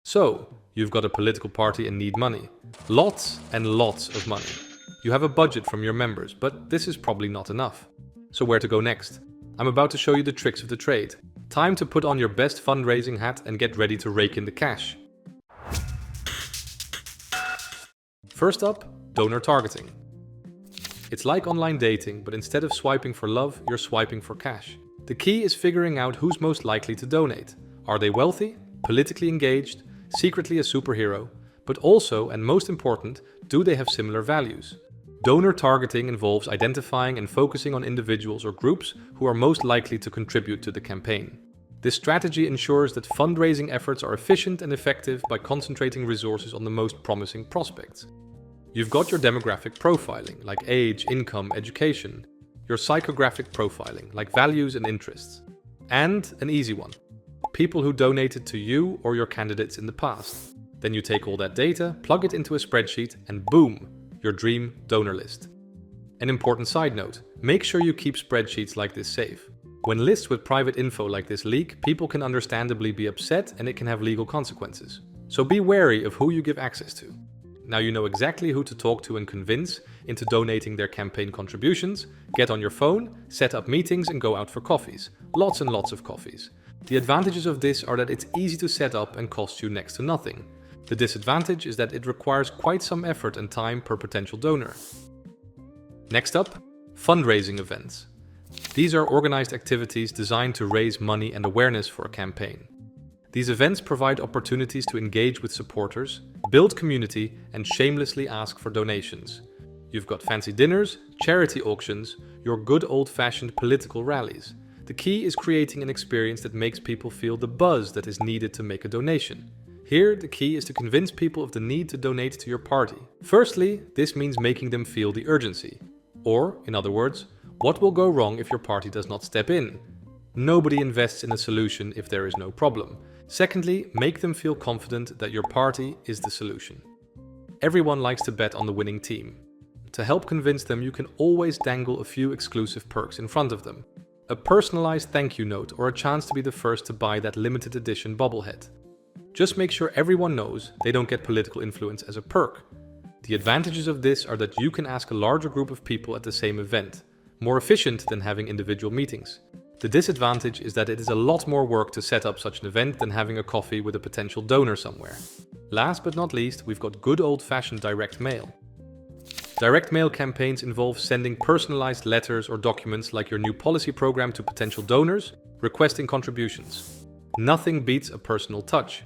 So, you've got a political party and need money. Lots and lots of money. You have a budget from your members, but this is probably not enough. So where to go next? I'm about to show you the tricks of the trade. Time to put on your best fundraising hat and get ready to rake in the cash. First up, donor targeting. It's like online dating, but instead of swiping for love, you're swiping for cash. The key is figuring out who's most likely to donate. Are they wealthy, politically engaged, secretly a superhero, but also, and most important, do they have similar values? Donor targeting involves identifying and focusing on individuals or groups who are most likely to contribute to the campaign. This strategy ensures that fundraising efforts are efficient and effective by concentrating resources on the most promising prospects. You've got your demographic profiling, like age, income, education, your psychographic profiling, like values and interests, and an easy one, people who donated to you or your candidates in the past. Then you take all that data, plug it into a spreadsheet, and boom, your dream donor list. An important side note, make sure you keep spreadsheets like this safe. When lists with private info like this leak, people can understandably be upset and it can have legal consequences. So be wary of who you give access to. Now you know exactly who to talk to and convince into donating their campaign contributions. Get on your phone, set up meetings and go out for coffees. Lots and lots of coffees. The advantages of this are that it's easy to set up and costs you next to nothing. The disadvantage is that it requires quite some effort and time per potential donor. Next up, fundraising events. These are organized activities designed to raise money and awareness for a campaign. These events provide opportunities to engage with supporters, build community, and shamelessly ask for donations. You've got fancy dinners, charity auctions, your good old-fashioned political rallies. The key is creating an experience that makes people feel the buzz that is needed to make a donation. Here, the key is to convince people of the need to donate to your party. Firstly, this means making them feel the urgency. Or, in other words, what will go wrong if your party does not step in? Nobody invests in a solution if there is no problem. Secondly, make them feel confident that your party is the solution. Everyone likes to bet on the winning team. To help convince them, you can always dangle a few exclusive perks in front of them. A personalized thank you note or a chance to be the first to buy that limited edition bobblehead. Just make sure everyone knows they don't get political influence as a perk. The advantages of this are that you can ask a larger group of people at the same event, more efficient than having individual meetings. The disadvantage is that it is a lot more work to set up such an event than having a coffee with a potential donor somewhere. Last but not least, we've got good old-fashioned direct mail. Direct mail campaigns involve sending personalized letters or documents like your new policy program to potential donors, requesting contributions. Nothing beats a personal touch.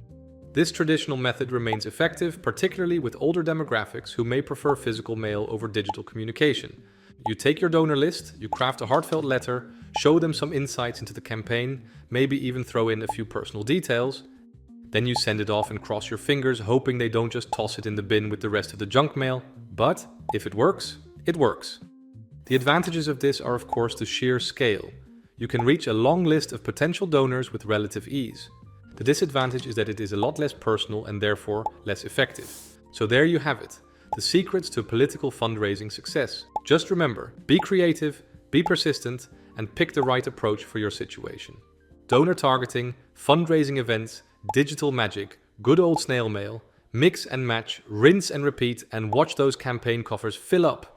This traditional method remains effective, particularly with older demographics who may prefer physical mail over digital communication. You take your donor list, you craft a heartfelt letter, show them some insights into the campaign, maybe even throw in a few personal details. Then you send it off and cross your fingers, hoping they don't just toss it in the bin with the rest of the junk mail. But if it works, it works. The advantages of this are, of course, the sheer scale. You can reach a long list of potential donors with relative ease. The disadvantage is that it is a lot less personal and therefore less effective. So there you have it, the secrets to political fundraising success. Just remember, be creative, be persistent, and pick the right approach for your situation. Donor targeting, fundraising events, digital magic, good old snail mail, mix and match, rinse and repeat, and watch those campaign coffers fill up.